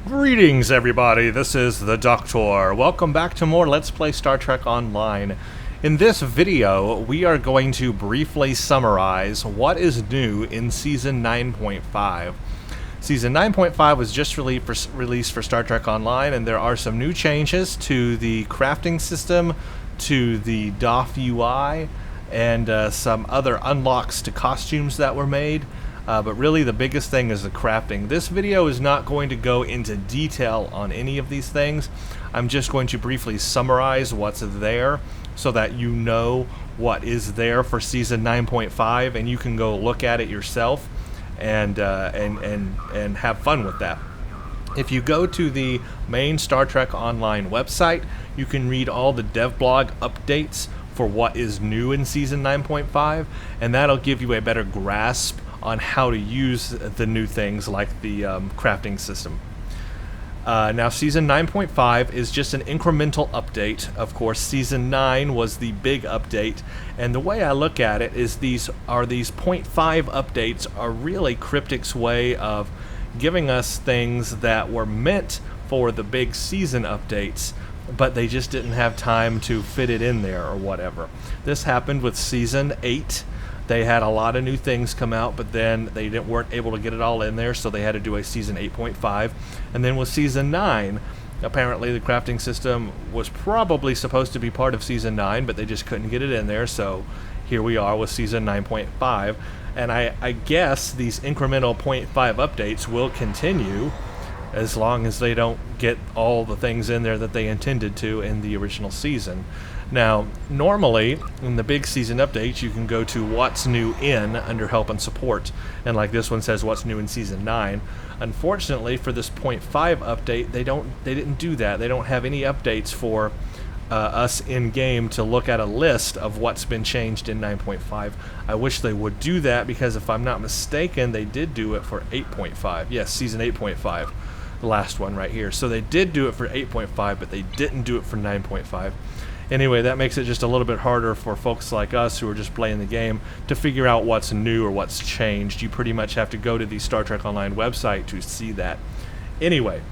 Greetings everybody, this is the Doctor. Welcome back to more Let's Play Star Trek Online. In this video, we are going to briefly summarize what is new in Season 9.5. Season 9.5 was just released for Star Trek Online, and there are some new changes to the crafting system, to the Daath UI, and some other unlocks to costumes that were made. But really the biggest thing is the crafting. This video is not going to go into detail on any of these things. I'm just going to briefly summarize what's there so that you know what is there for Season 9.5 and you can go look at it yourself and have fun with that. If you go to the main Star Trek Online website, you can read all the devblog updates for what is new in Season 9.5, and that'll give you a better grasp on how to use the new things like the crafting system. Now Season 9.5 is just an incremental update. Of course, Season 9 was the big update, and the way I look at it is these 0.5 updates are really Cryptic's way of giving us things that were meant for the big season updates, but they just didn't have time to fit it in there or whatever. This happened with Season 8. They had a lot of new things come out, but then they weren't able to get it all in there, so they had to do a Season 8.5. And then with Season 9, apparently the crafting system was probably supposed to be part of Season 9, but they just couldn't get it in there, so here we are with Season 9.5. And I guess these incremental 0.5 updates will continue as long as they don't get all the things in there that they intended to in the original season. Now, normally, in the big season updates, you can go to What's New In under Help and Support, and like this one says What's New in Season 9. Unfortunately, for this 0.5 update, they didn't do that. They don't have any updates for us in-game to look at a list of what's been changed in 9.5. I wish they would do that, because if I'm not mistaken, they did do it for 8.5. Yes, Season 8.5, the last one right here. So they did do it for 8.5, but they didn't do it for 9.5. Anyway, that makes it just a little bit harder for folks like us who are just playing the game to figure out what's new or what's changed. You pretty much have to go to the Star Trek Online website to see that. Anyway,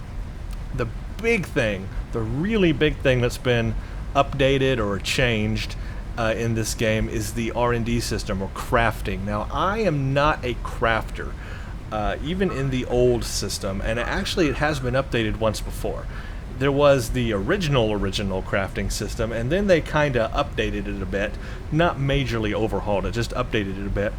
the big thing, the really big thing that's been updated or changed in this game is the R&D system, or crafting. Now, I am not a crafter, even in the old system, and actually it has been updated once before. There was the original crafting system, and then they kind of updated it a bit. Not majorly overhauled it, just updated it a bit.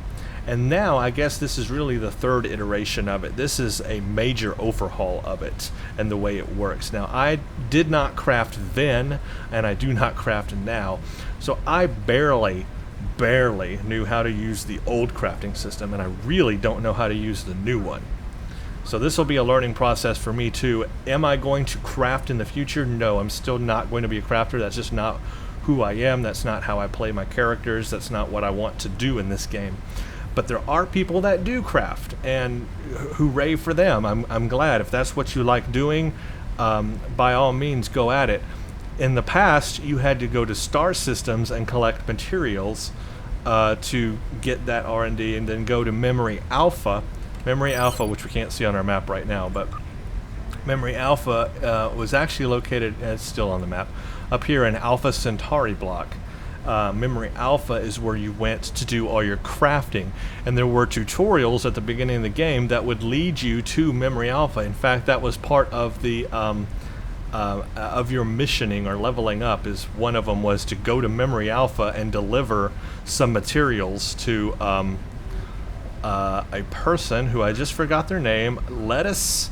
And now I guess this is really the third iteration of it. This is a major overhaul of it and the way it works. Now, I did not craft then, and I do not craft now, so I barely knew how to use the old crafting system, and I really don't know how to use the new one. So this will be a learning process for me too. Am I going to craft in the future? No, I'm still not going to be a crafter. That's just not who I am. That's not how I play my characters. That's not what I want to do in this game. But there are people that do craft, and hooray for them. I'm glad. If that's what you like doing, by all means go at it. In the past, you had to go to Star Systems and collect materials to get that R&D, and then go to Memory Alpha, which we can't see on our map right now, but Memory Alpha was actually located, and it's still on the map, up here in Alpha Centauri block. Memory Alpha is where you went to do all your crafting, and there were tutorials at the beginning of the game that would lead you to Memory Alpha. In fact, that was part of the of your missioning or leveling up. Is one of them was to go to Memory Alpha and deliver some materials to a person who I just forgot their name. Lettuce.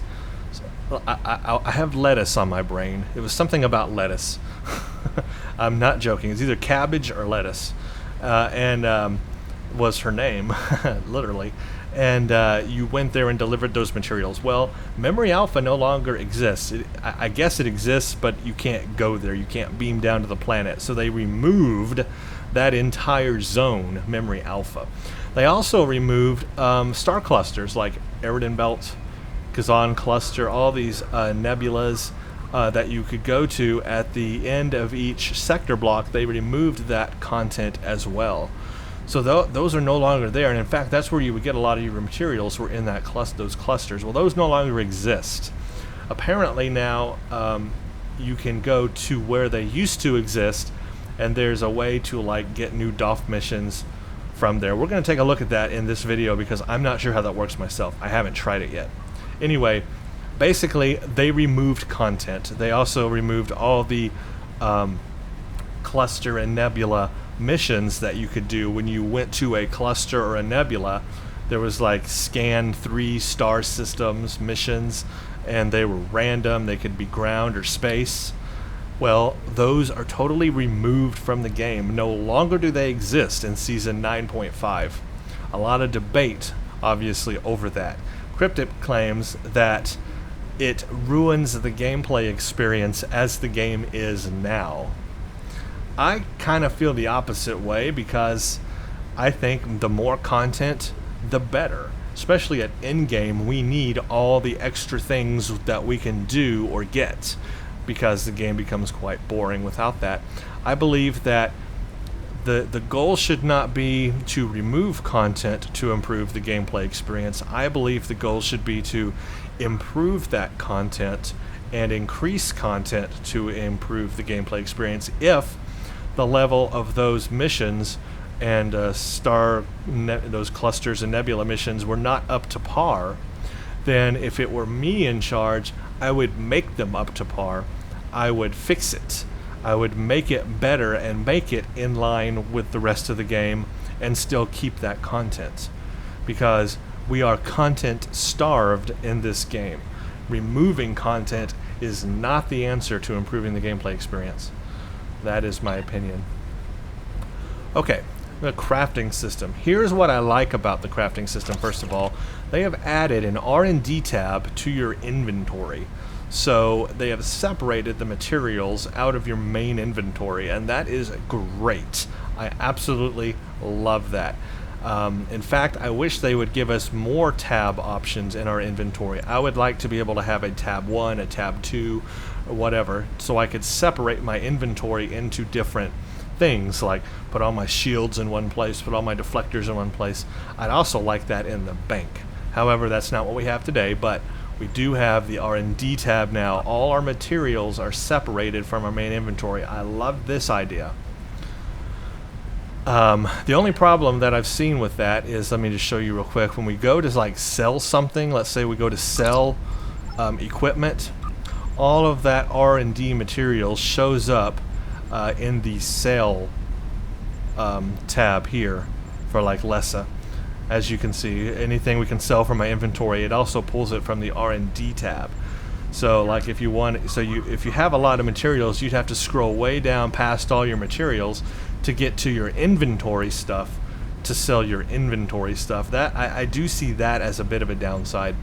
I have lettuce on my brain. It was something about lettuce. I'm not joking. It's either cabbage or lettuce, and was her name, literally. And you went there and delivered those materials. Well, Memory Alpha no longer exists. I guess it exists, but you can't go there. You can't beam down to the planet. So they removed that entire zone, Memory Alpha. They also removed star clusters like Eridan Belt, Kazan Cluster, all these nebulas that you could go to at the end of each sector block. They removed that content as well. So those are no longer there, and in fact that's where you would get a lot of your materials, were in that those clusters. Well, those no longer exist. Apparently now you can go to where they used to exist, and there's a way to like get new Daath missions from there. We're going to take a look at that in this video because I'm not sure how that works myself. I haven't tried it yet. Anyway, basically they removed content. They also removed all the cluster and nebula missions that you could do when you went to a cluster or a nebula. There was like scan 3 star systems missions, and they were random. They could be ground or space. Well, those are totally removed from the game. No longer do they exist in Season 9.5. A lot of debate, obviously, over that. Cryptic claims that it ruins the gameplay experience as the game is now. I kind of feel the opposite way because I think the more content, the better. Especially at endgame, we need all the extra things that we can do or get, because the game becomes quite boring without that. I believe that the goal should not be to remove content to improve the gameplay experience. I believe the goal should be to improve that content and increase content to improve the gameplay experience if the level of those missions and those clusters and nebula missions were not up to par. Then if it were me in charge, I would make them up to par. I would fix it. I would make it better and make it in line with the rest of the game and still keep that content. Because we are content starved in this game. Removing content is not the answer to improving the gameplay experience. That is my opinion. Okay, the crafting system. Here's what I like about the crafting system. First of all, they have added an R&D tab to your inventory. So they have separated the materials out of your main inventory, and that is great. I absolutely love that. In fact, I wish they would give us more tab options in our inventory. I would like to be able to have a tab 1, a tab 2, or whatever, so I could separate my inventory into different things, like put all my shields in one place, put all my deflectors in one place. I'd also like that in the bank. However, that's not what we have today, but we do have the R&D tab now. All our materials are separated from our main inventory. I love this idea. The only problem that I've seen with that is, let me just show you real quick. When we go to like sell something, let's say we go to sell equipment, all of that R&D material shows up in the sale tab here for like Lessa. As you can see, anything we can sell from my inventory, it also pulls it from the R&D tab. So like if you want, if you have a lot of materials, you'd have to scroll way down past all your materials to get to your inventory stuff to sell your inventory stuff. That I do see that as a bit of a downside.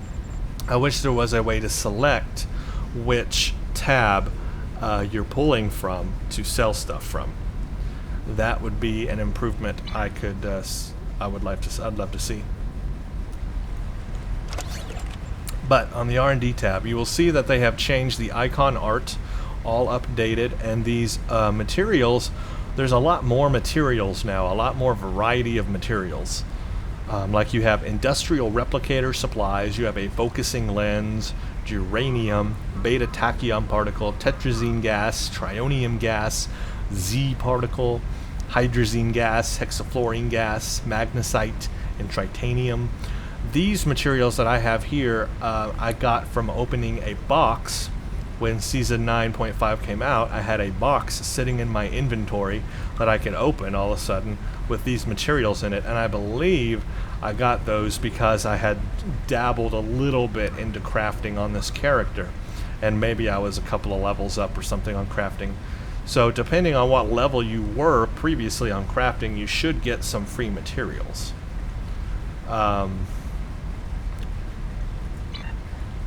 I wish there was a way to select which tab you're pulling from to sell stuff from. That would be an improvement I'd love to see. But on the R&D tab, you will see that they have changed the icon art, all updated, and these materials, there's a lot more materials now, a lot more variety of materials. Like you have industrial replicator supplies, you have a focusing lens, geranium, beta tachyon particle, tetrazine gas, trionium gas, Z particle, hydrazine gas, hexafluorine gas, magnesite, and titanium. These materials that I have here, I got from opening a box. When Season 9.5 came out, I had a box sitting in my inventory that I could open all of a sudden with these materials in it, and I believe I got those because I had dabbled a little bit into crafting on this character, and maybe I was a couple of levels up or something on crafting. So depending on what level you were previously on crafting, you should get some free materials.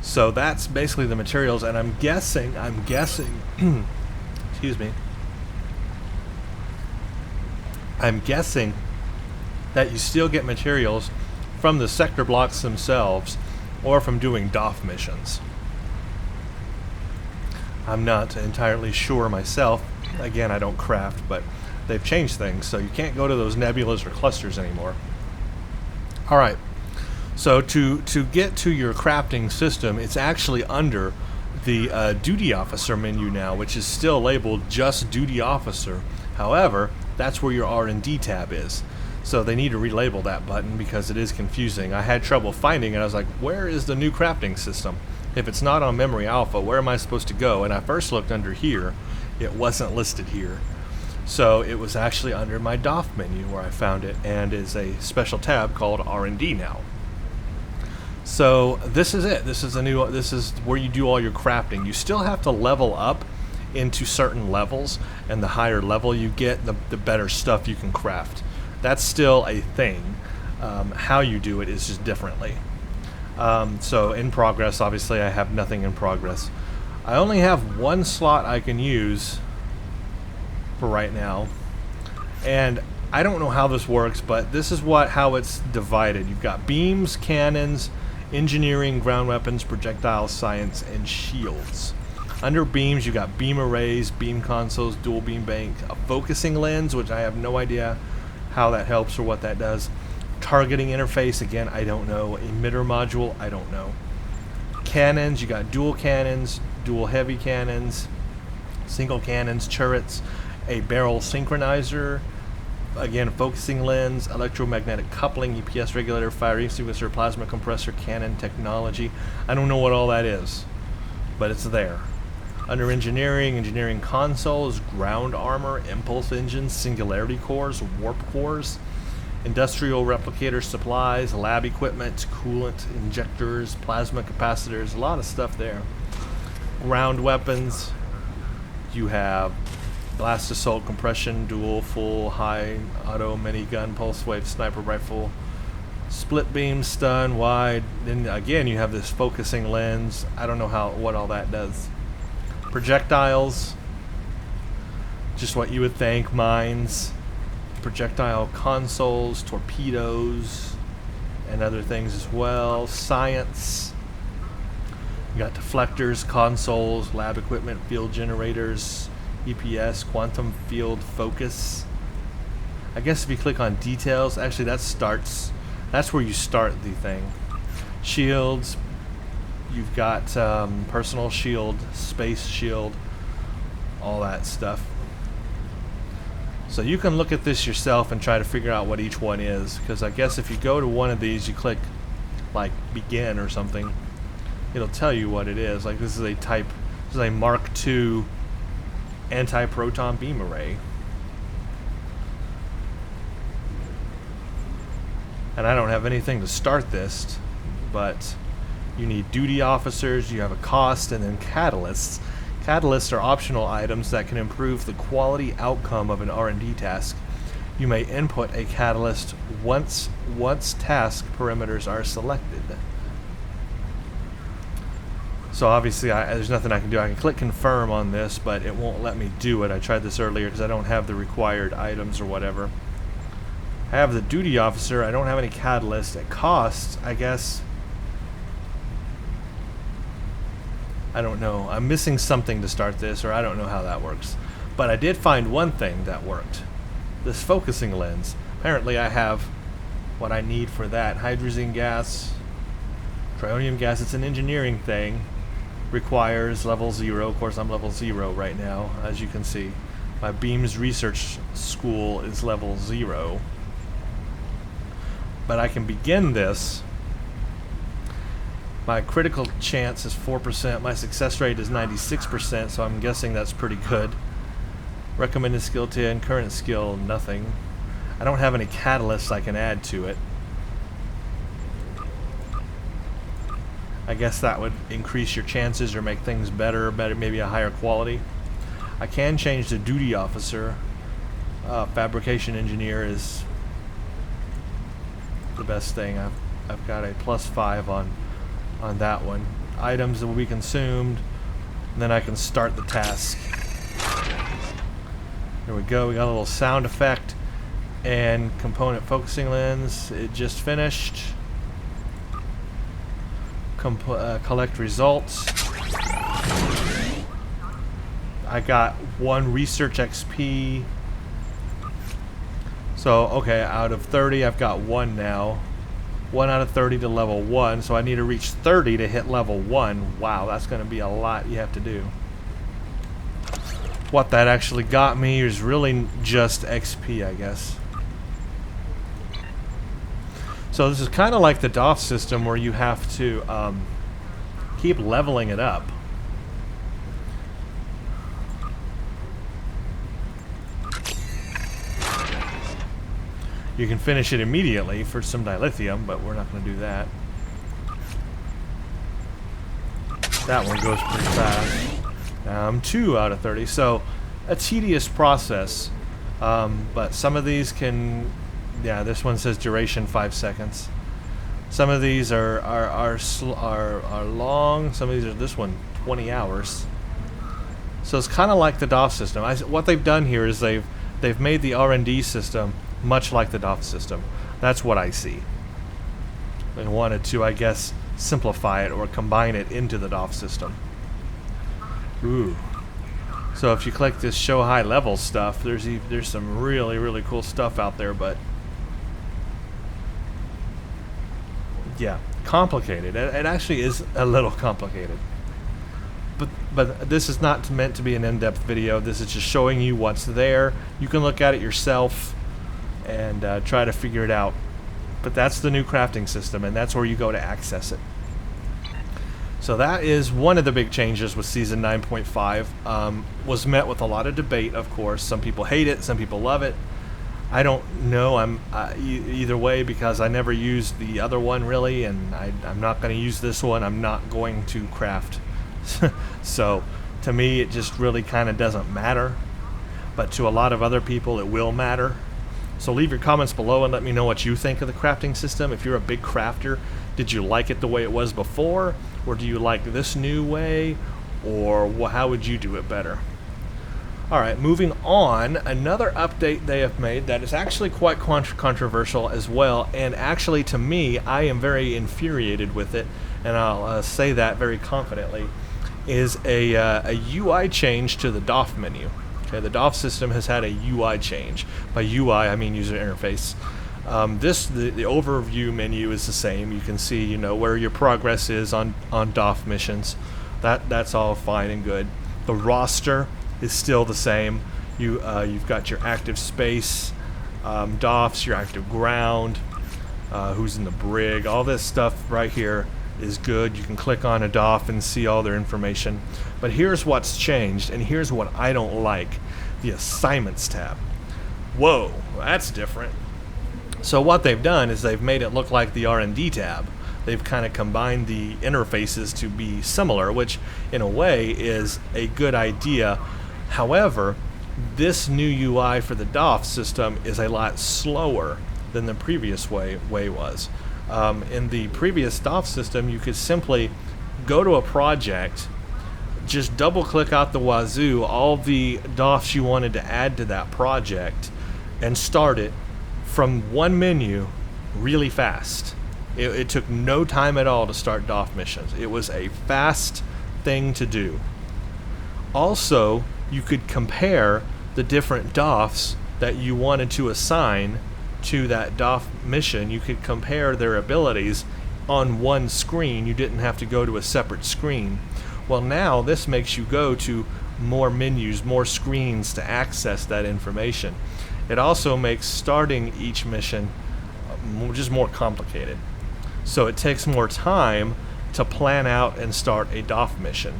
So that's basically the materials, and I'm guessing, excuse me, I'm guessing that you still get materials from the sector blocks themselves or from doing Daath missions. I'm not entirely sure myself. Again, I don't craft, but they've changed things, so you can't go to those nebulas or clusters anymore. Alright, so to get to your crafting system, it's actually under the duty officer menu now, which is still labeled just duty officer. However, that's where your R&D tab is. So they need to relabel that button because it is confusing. I had trouble finding it. I was like, where is the new crafting system? If it's not on Memory Alpha, where am I supposed to go? And I first looked under here. It wasn't listed here. So it was actually under my Daath menu where I found it, and is a special tab called R&D now. So this is it. This is where you do all your crafting. You still have to level up into certain levels, and the higher level you get, the better stuff you can craft. That's still a thing. How you do it is just differently. So in progress, obviously I have nothing in progress. I only have one slot I can use for right now, and I don't know how this works, but this is how it's divided. You've got beams, cannons, engineering, ground weapons, projectile science, and shields. Under beams, you've got beam arrays, beam consoles, dual beam bank, a focusing lens, which I have no idea how that helps or what that does. Targeting interface, again, I don't know. Emitter module, I don't know. Cannons, you got dual cannons, dual heavy cannons, single cannons, turrets, a barrel synchronizer, again, focusing lens, electromagnetic coupling, EPS regulator, fire extinguisher, plasma compressor, cannon technology. I don't know what all that is, but it's there. Under engineering consoles, ground armor, impulse engines, singularity cores, warp cores, industrial replicator supplies, lab equipment, coolant injectors, plasma capacitors, a lot of stuff there. Ground weapons, you have blast assault, compression, dual, full, high, auto, minigun, pulse wave, sniper rifle, split beam, stun, wide. Then again, you have this focusing lens. I don't know what all that does. Projectiles, just what you would think, mines, projectile consoles, torpedoes, and other things as well. Science, you got deflectors, consoles, lab equipment, field generators, EPS, quantum field focus. I guess if you click on details, actually that's where you start the thing. Shields, you've got personal shield, space shield, all that stuff. So you can look at this yourself and try to figure out what each one is, because I guess if you go to one of these, you click like begin or something, it'll tell you what it is. Like this is a Mark II anti-proton beam array. And I don't have anything to start this, but you need duty officers, you have a cost, and then catalysts. Catalysts are optional items that can improve the quality outcome of an R&D task. You may input a catalyst once task parameters are selected. So obviously there's nothing I can do. I can click confirm on this, but it won't let me do it. I tried this earlier because I don't have the required items or whatever. I have the duty officer. I don't have any catalyst. It costs, I guess, I don't know. I'm missing something to start this, or I don't know how that works. But I did find one thing that worked. This focusing lens. Apparently I have what I need for that. Hydrogen gas, trionium gas. It's an engineering thing. Requires level 0. Of course, I'm level 0 right now, as you can see. My Beams Research School is level 0. But I can begin this. My critical chance is 4%. My success rate is 96%, so I'm guessing that's pretty good. Recommended skill 10, current skill, nothing. I don't have any catalysts I can add to it. I guess that would increase your chances or make things better, maybe a higher quality. I can change the duty officer. Fabrication engineer is the best thing. I've got a +5 on that one. Items that will be consumed, and then I can start the task. There we go. We got a little sound effect and component focusing lens. It just finished. Collect results. I got 1 research XP. So okay, out of 30 I've got 1 now. 1 out of 30 to level 1, so I need to reach 30 to hit level 1. Wow, that's going to be a lot you have to do. What that actually got me is really just XP, I guess. So this is kind of like the Daath system where you have to keep leveling it up. You can finish it immediately for some dilithium, but we're not going to do that. That one goes pretty fast. I'm 2 out of 30, so a tedious process. But some of these can, yeah, this one says duration 5 seconds. Some of these are long. Some of these are, this one 20 hours. So it's kind of like the Daath system. What they've done here is they've made the R&D system much like the Daath system. That's what I see. They wanted to, I guess, simplify it or combine it into the Daath system. Ooh. So if you click this show high level stuff, there's some really cool stuff out there, but yeah, complicated. It actually is a little complicated. But this is not meant to be an in-depth video. This is just showing you what's there. You can look at it yourself and try to figure it out. But that's the new crafting system, and that's where you go to access it. So that is one of the big changes with Season 9.5. Was met with a lot of debate, of course. Some people hate it, some people love it. I don't know. I'm either way, because I never used the other one really, and I'm not going to use this one. I'm not going to craft. So to me, it just really kind of doesn't matter. But to a lot of other people, it will matter. So leave your comments below and let me know what you think of the crafting system. If you're a big crafter, did you like it the way it was before? Or do you like this new way? Or how would you do it better? Alright, moving on. Another update they have made that is actually quite controversial as well. And actually, to me, I am very infuriated with it. And I'll say that very confidently. Is a UI change to the Daath menu. Okay, the Daath system has had a UI change. By UI, I mean user interface. The overview menu is the same. You can see, you know, where your progress is on Daath missions. That's all fine and good. The roster is still the same. You've got your active space, Daaths, your active ground, who's in the brig. All this stuff right here is good. You can click on a Daath and see all their information. But here's what's changed, and here's what I don't like. The assignments tab. Whoa, that's different. So what they've done is they've made it look like the R&D tab. They've kind of combined the interfaces to be similar, which in a way is a good idea. However, this new UI for the Daath system is a lot slower than the previous way was. In the previous Daath system, you could simply go to a project, just double click out the wazoo all the Daaths you wanted to add to that project, and start it from one menu really fast. It took no time at all to start Daath missions. It was a fast thing to do. Also, you could compare the different Daaths that you wanted to assign to that Daath mission. You could compare their abilities on one screen. You didn't have to go to a separate screen. Well, now this makes you go to more menus, more screens to access that information. It also makes starting each mission just more complicated. So it takes more time to plan out and start a Daath mission.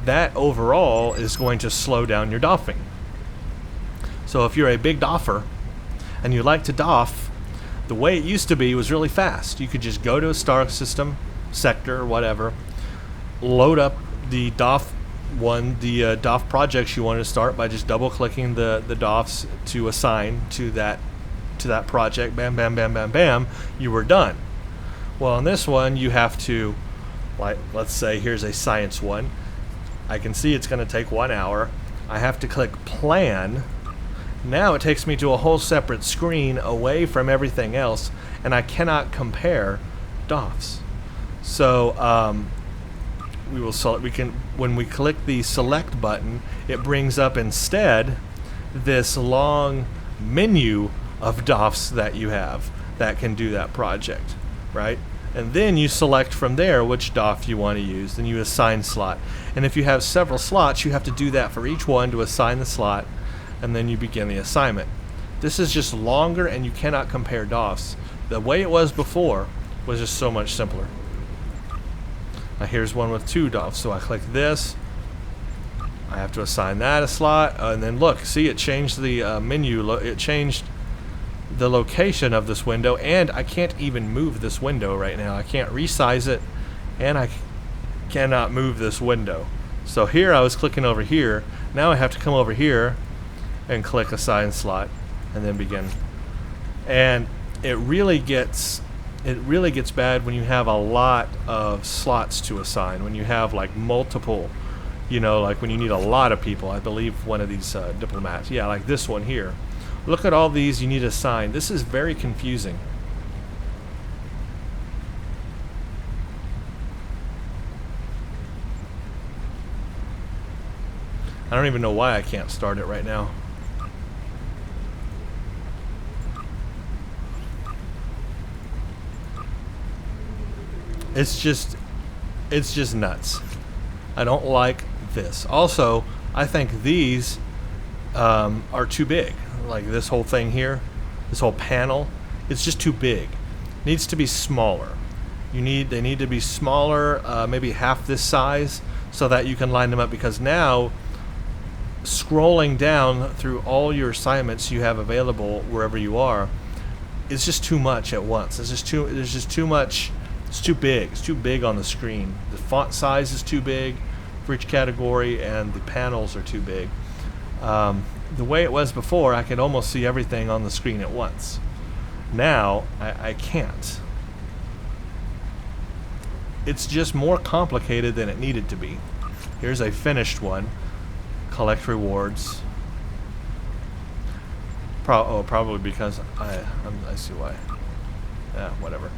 That overall is going to slow down your Daathing. So if you're a big Daather and you like to Daath, the way it used to be was really fast. You could just go to a star system, sector, or whatever, load up the Daath Daath projects you want to start by just double clicking the Daaths to assign to that project. Bam, bam, bam, bam, bam. You were done. Well, on this one, you have to, like, let's say here's a science one. I can see it's going to take 1 hour. I have to click plan. Now it takes me to a whole separate screen away from everything else, and I cannot compare Daaths. So when we click the select button, it brings up instead this long menu of Daaths that you have that can do that project. right? And then you select from there which DOF you want to use. Then you assign slot. And if you have several slots, you have to do that for each one to assign the slot, and then you begin the assignment. This is just longer, and you cannot compare DOFs. The way it was before was just so much simpler. Now here's one with 2 DOFs. So I click this. I have to assign that a slot, and then look, see, it changed the menu. It changed the location of this window, and I can't even move this window right now. I can't resize it, and I cannot move this window. So here I was clicking over here. Now I have to come over here and click assign slot and then begin. And it really gets bad when you have a lot of slots to assign, when you have like multiple, you know, like when you need a lot of people. I believe one of these diplomats, yeah, like this one here. Look at all these you need to assign. This is very confusing. I don't even know why I can't start it right now. It's just nuts. I don't like this. Also, I think these are too big. Like this whole thing here, this whole panel, it's just too big. It needs to be smaller. They need to be smaller, maybe half this size, so that you can line them up, because now scrolling down through all your assignments you have available wherever you are, it's just too much at once. There's just too much. It's too big. It's too big on the screen. The font size is too big for each category, and the panels are too big. The way it was before, I could almost see everything on the screen at once. Now, I can't. It's just more complicated than it needed to be. Here's a finished one. Collect rewards. Probably because I see why. Yeah, whatever.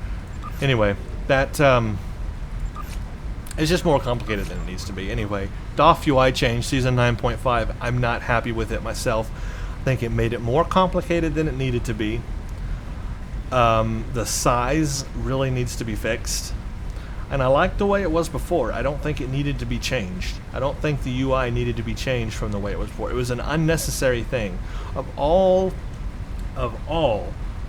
Anyway, that it's just more complicated than it needs to be. Anyway, DOF UI change, season 9.5. I'm not happy with it myself. I think it made it more complicated than it needed to be. The size really needs to be fixed. And I like the way it was before. I don't think it needed to be changed. I don't think the UI needed to be changed from the way it was before. It was an unnecessary thing. Of all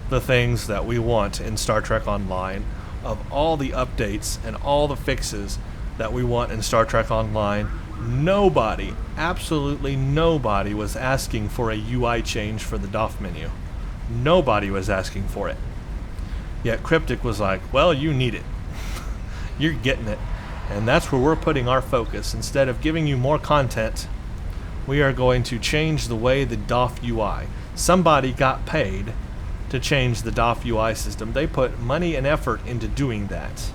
the things that we want in Star Trek Online, of all the updates and all the fixes that we want in Star Trek Online, nobody, absolutely nobody, was asking for a UI change for the DOF menu. Nobody was asking for it. Yet Cryptic was like, well, you need it. You're getting it. And that's where we're putting our focus. Instead of giving you more content, we are going to change the way the DOF UI. Somebody got paid to change the DOF UI system. They put money and effort into doing that.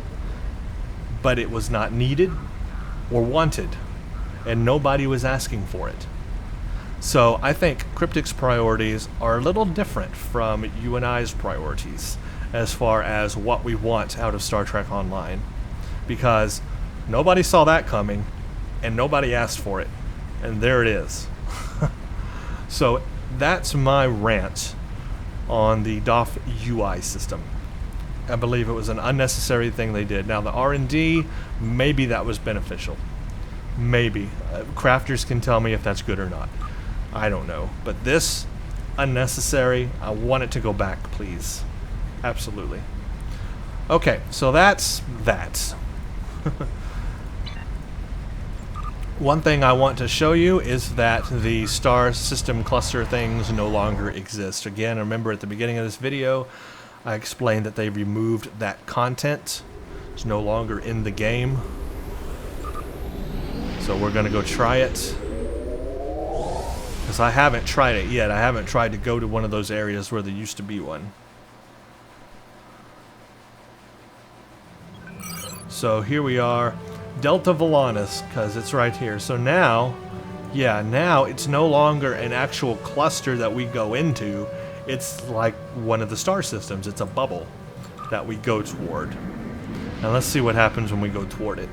But it was not needed or wanted, and nobody was asking for it. So I think Cryptic's priorities are a little different from you and I's priorities as far as what we want out of Star Trek Online, because nobody saw that coming and nobody asked for it, and there it is. So that's my rant on the DOF UI system. I believe it was an unnecessary thing they did. Now the R&D, maybe that was beneficial. Maybe. Crafters can tell me if that's good or not. I don't know. But this, unnecessary. I want it to go back, please. Absolutely. Okay, so that's that. One thing I want to show you is that the star system cluster things no longer exist. Again, remember at the beginning of this video, I explained that they removed that content. It's no longer in the game. So we're going to go try it. Because I haven't tried it yet. I haven't tried to go to one of those areas where there used to be one. So here we are. Delta Volanus, because it's right here. So now, yeah, now it's no longer an actual cluster that we go into. It's like one of the star systems. It's a bubble that we go toward. Now let's see what happens when we go toward it.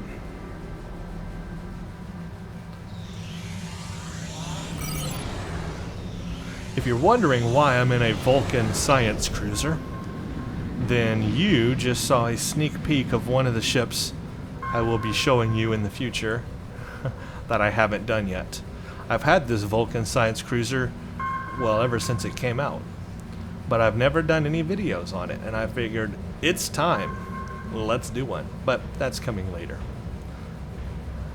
If you're wondering why I'm in a Vulcan science cruiser, then you just saw a sneak peek of one of the ships I will be showing you in the future that I haven't done yet. I've had this Vulcan Science Cruiser, well, ever since it came out, but I've never done any videos on it, and I figured it's time. Let's do one, but that's coming later.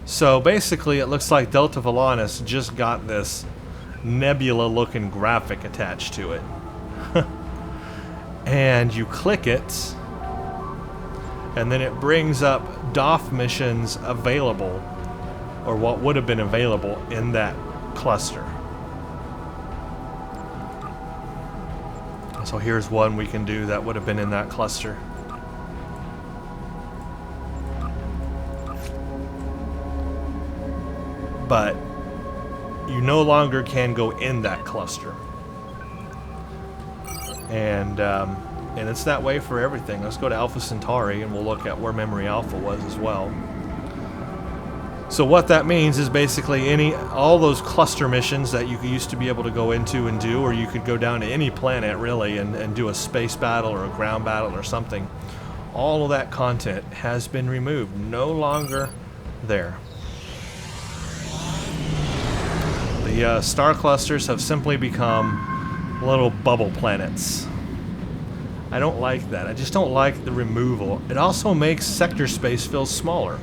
So basically, it looks like Delta Volantis just got this nebula-looking graphic attached to it. And you click it, and then it brings up Daath missions available, or what would have been available in that cluster. So here's one we can do that would have been in that cluster. But you no longer can go in that cluster. And it's that way for everything. Let's go to Alpha Centauri and we'll look at where Memory Alpha was as well. So what that means is basically all those cluster missions that you used to be able to go into and do, or you could go down to any planet really and do a space battle or a ground battle or something. All of that content has been removed. No longer there. The star clusters have simply become little bubble planets. I don't like that. I just don't like the removal. It also makes sector space feel smaller,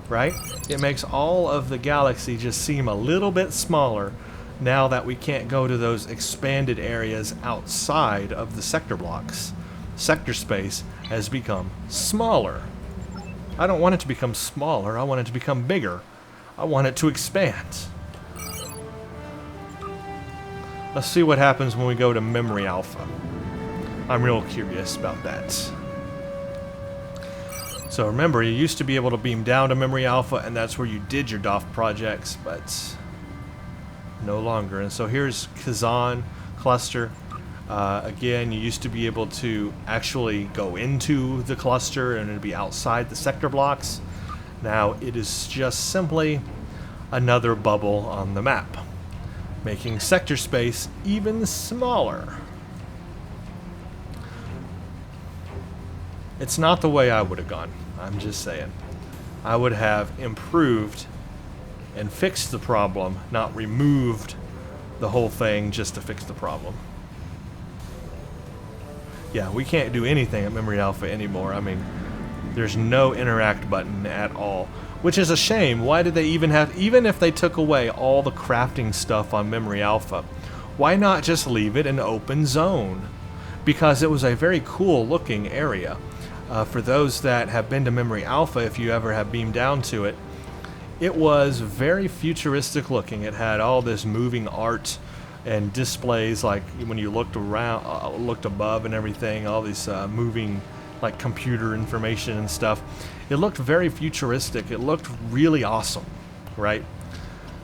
right? It makes all of the galaxy just seem a little bit smaller now that we can't go to those expanded areas outside of the sector blocks. Sector space has become smaller. I don't want it to become smaller. I want it to become bigger. I want it to expand. Let's see what happens when we go to Memory Alpha. I'm real curious about that. So remember, you used to be able to beam down to Memory Alpha, and that's where you did your Daath projects, but no longer. And so here's Kazan cluster. Again, you used to be able to actually go into the cluster and it'd be outside the sector blocks. Now it is just simply another bubble on the map, making sector space even smaller. It's not the way I would have gone. I'm just saying. I would have improved and fixed the problem, not removed the whole thing just to fix the problem. Yeah, we can't do anything at Memory Alpha anymore. I mean, there's no interact button at all, which is a shame. Why did they even have, even if they took away all the crafting stuff on Memory Alpha, why not just leave it an open zone? Because it was a very cool looking area. For those that have been to Memory Alpha, if you ever have beamed down to it, it was very futuristic looking. It had all this moving art and displays, like when you looked around, looked above and everything, all these moving like computer information and stuff. It looked very futuristic. It looked really awesome, right?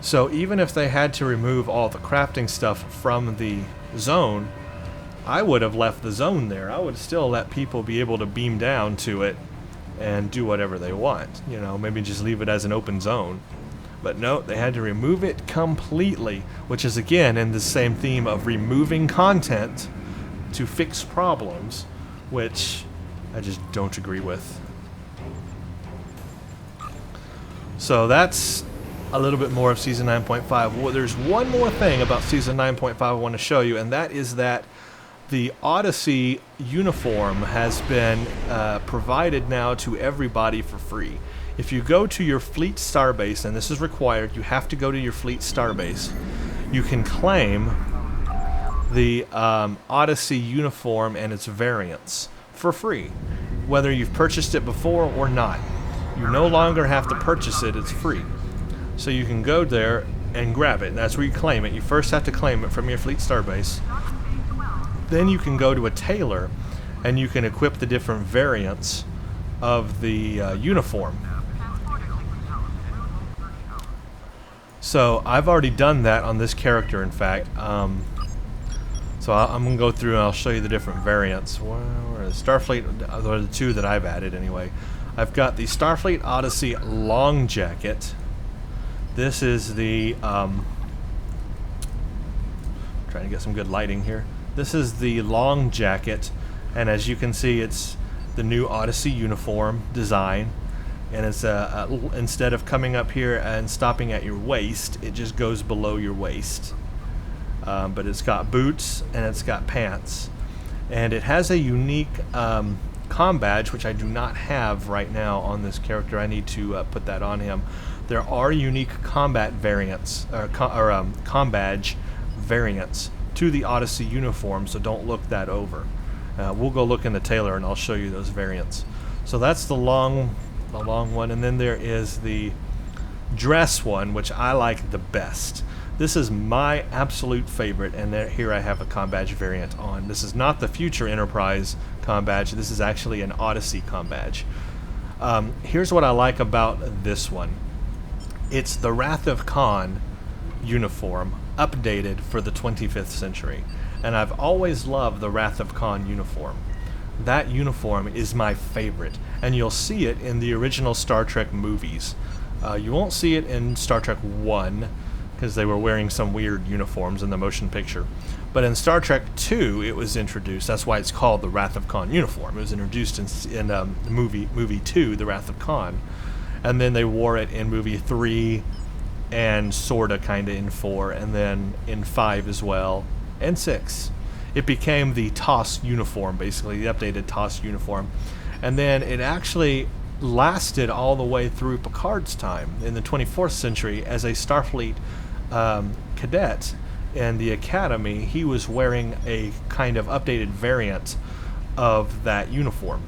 So even if they had to remove all the crafting stuff from the zone, I would have left the zone there. I would still let people be able to beam down to it and do whatever they want. You know, maybe just leave it as an open zone. But no, they had to remove it completely, which is again in the same theme of removing content to fix problems, which I just don't agree with. So that's a little bit more of Season 9.5. Well, there's one more thing about Season 9.5 I want to show you, and that is that the Odyssey uniform has been provided now to everybody for free. If you go to your fleet starbase, and this is required, you have to go to your fleet starbase, you can claim the Odyssey uniform and its variants for free, whether you've purchased it before or not. You no longer have to purchase it, it's free. So you can go there and grab it, and that's where you claim it. You first have to claim it from your fleet starbase. Then you can go to a tailor and you can equip the different variants of the uniform. So I've already done that on this character, in fact. So I'm going to go through and I'll show you the different variants. Where is Starfleet? Are the two that I've added anyway. I've got the Starfleet Odyssey long jacket. This is the trying to get some good lighting here. This is the long jacket, And as you can see, it's the new Odyssey uniform design, and it's instead of coming up here and stopping at your waist, it just goes below your waist. But it's got boots and it's got pants, and it has a unique comm badge, which I do not have right now on this character. I need to put that on him. There are unique combat variants, or comm badge variants to the Odyssey uniform, so don't look that over. We'll go look in the tailor and I'll show you those variants. So that's the long one, and then there is the dress one, which I like the best. This is my absolute favorite, and here I have a comm badge variant on. This is not the Future Enterprise comm badge. This is actually an Odyssey comm badge. Here's what I like about this one. It's the Wrath of Khan uniform updated for the 25th century. And I've always loved the Wrath of Khan uniform. That uniform is my favorite, and you'll see it in the original Star Trek movies. You won't see it in Star Trek 1, because they were wearing some weird uniforms in the motion picture. But in Star Trek 2, it was introduced. That's why it's called the Wrath of Khan uniform. It was introduced in movie 2, The Wrath of Khan. And then they wore it in movie 3, and sorta kinda in 4, and then in 5 as well, and 6. It became the TOS uniform, basically, the updated TOS uniform. And then it actually lasted all the way through Picard's time in the 24th century as a Starfleet cadet in the Academy. He was wearing a kind of updated variant of that uniform.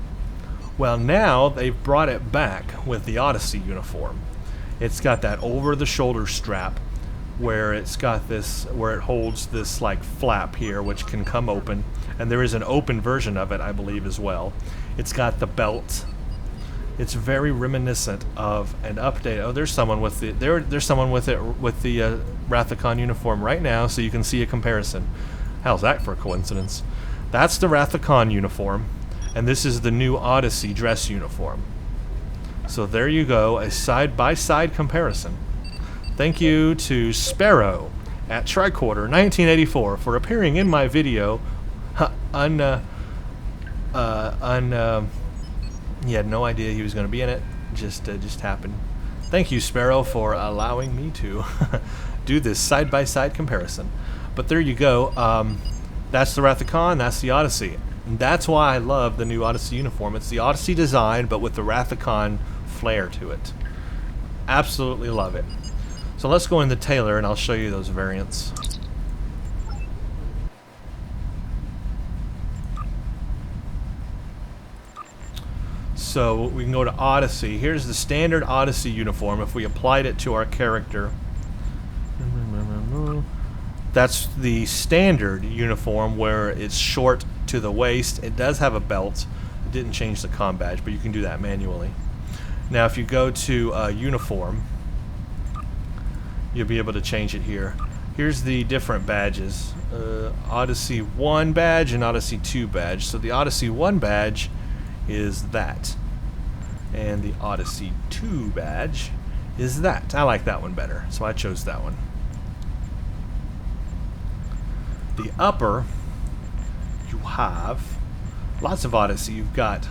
Well, now they've brought it back with the Odyssey uniform. It's got that over-the-shoulder strap where it's got this, where it holds this like flap here, which can come open, and there is an open version of it, I believe, as well. It's got the belt. It's very reminiscent of an update. Oh, there's someone with the there's someone with it with the Wrath of Khan uniform right now, so you can see a comparison. How's that for a coincidence? That's the Wrath of Khan uniform, and this is the new Odyssey dress uniform. So there you go, a side-by-side comparison. Thank you to Sparrow at Tricorder 1984 for appearing in my video. He had no idea he was going to be in it. Just happened. Thank you, Sparrow, for allowing me to do this side-by-side comparison. But there you go. That's the Wrath of Khan. That's the Odyssey. And that's why I love the new Odyssey uniform. It's the Odyssey design, but with the Wrath of Khan flair to it. Absolutely love it. So let's go in the tailor and I'll show you those variants. So we can go to Odyssey. Here's the standard Odyssey uniform. If we applied it to our character, that's the standard uniform where it's short to the waist. It does have a belt. It didn't change the comm badge, but you can do that manually. Now if you go to uniform, you'll be able to change it here. Here's the different badges. Odyssey 1 badge and Odyssey 2 badge. So the Odyssey 1 badge is that. And the Odyssey 2 badge is that. I like that one better, so I chose that one. The upper, you have lots of Odyssey. You've got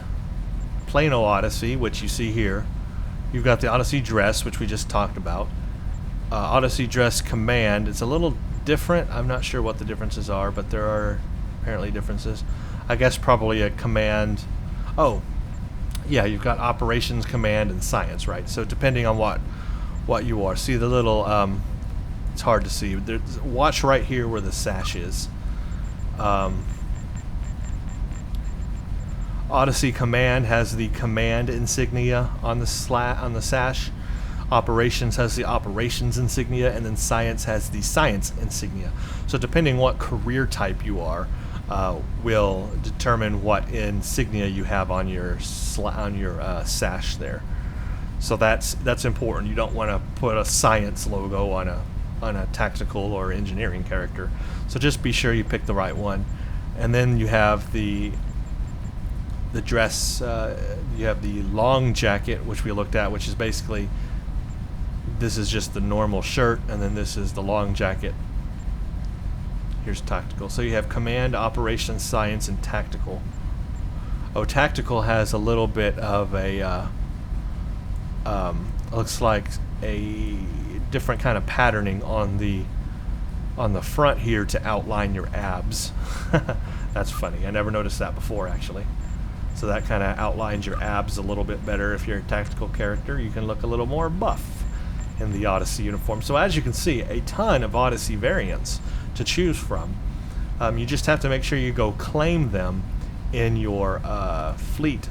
plain old Odyssey, which you see here. You've got the Odyssey dress, which we just talked about. Odyssey dress command. It's a little different. I'm not sure what the differences are, but there are apparently differences. I guess probably a command. Oh, yeah, you've got operations command and science, right? So depending on what you are. See the little it's hard to see. Watch right here where the sash is. Odyssey command has the command insignia on the sash. Operations has the operations insignia, and then science has the science insignia. So depending what career type you are, will determine what insignia you have on your sash there. So that's important. You don't want to put a science logo on a tactical or engineering character. So just be sure you pick the right one. And then you have the dress. You have the long jacket, which we looked at, which is basically, this is just the normal shirt, and then this is the long jacket. Here's tactical. So you have command, operations, science, and tactical Oh, tactical has a little bit of a looks like a different kind of patterning on the front here to outline your abs. That's funny. I never noticed that before, actually. So that kind of outlines your abs a little bit better. If you're a tactical character, you can look a little more buff in the Odyssey uniform. So as you can see, a ton of Odyssey variants to choose from. You just have to make sure you go claim them in your fleet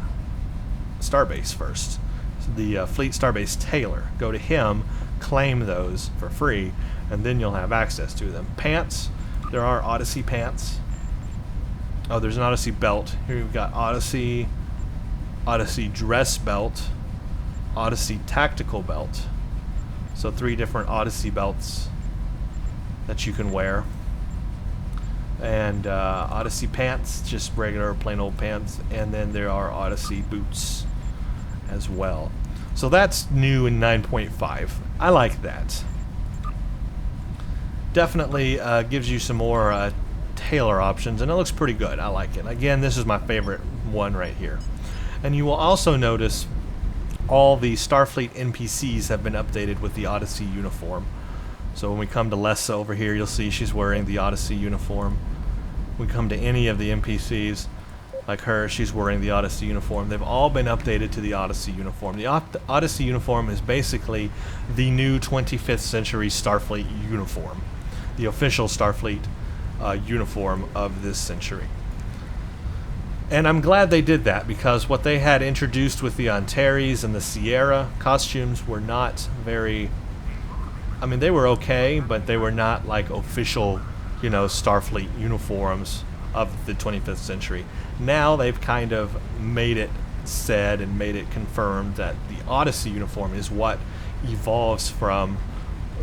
starbase first. So the fleet starbase tailor. Go to him, claim those for free, and then you'll have access to them. Pants, there are Odyssey pants. Oh, there's an Odyssey belt. Here we've got Odyssey dress belt, Odyssey tactical belt. So 3 different Odyssey belts that you can wear. And Odyssey pants, just regular plain old pants. And then there are Odyssey boots as well. So that's new in 9.5. I like that. Definitely gives you some more tailor options, and it looks pretty good. I like it. Again, this is my favorite one right here. And you will also notice all the Starfleet NPCs have been updated with the Odyssey uniform. So when we come to Lessa over here, you'll see she's wearing the Odyssey uniform. When we come to any of the NPCs, like her, she's wearing the Odyssey uniform. They've all been updated to the Odyssey uniform. The Odyssey uniform is basically the new 25th century Starfleet uniform. The official Starfleet uniform of this century. And I'm glad they did that, because what they had introduced with the Antares and the Sierra costumes were not very... I mean, they were okay, but they were not like official, you know, Starfleet uniforms of the 25th century. Now they've kind of made it said and made it confirmed that the Odyssey uniform is what evolves from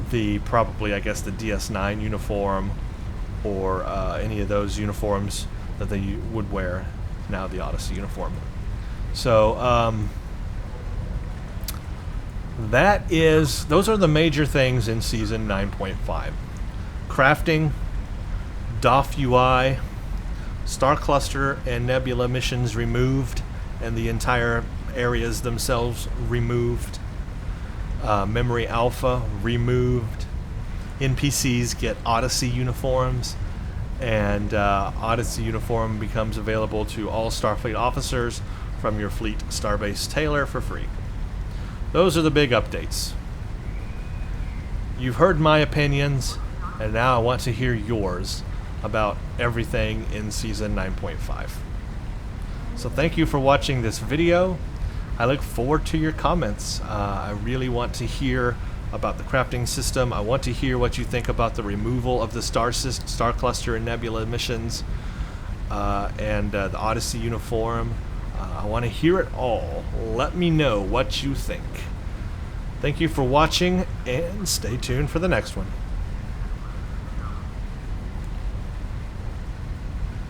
the, probably, I guess, the DS9 uniform, or any of those uniforms that they would wear, now the Odyssey uniform. So those are the major things in season 9.5. Crafting, Daath UI, Star Cluster and Nebula missions removed, and the entire areas themselves removed. Memory Alpha removed. NPCs get Odyssey uniforms, and Odyssey uniform becomes available to all Starfleet officers from your fleet starbase tailor for free. Those are the big updates. You've heard my opinions, and now I want to hear yours about everything in season 9.5. So thank you for watching this video. I look forward to your comments. I really want to hear about the crafting system. I want to hear what you think about the removal of the Star Cluster and Nebula missions, and the Odyssey uniform. I want to hear it all. Let me know what you think. Thank you for watching, and stay tuned for the next one.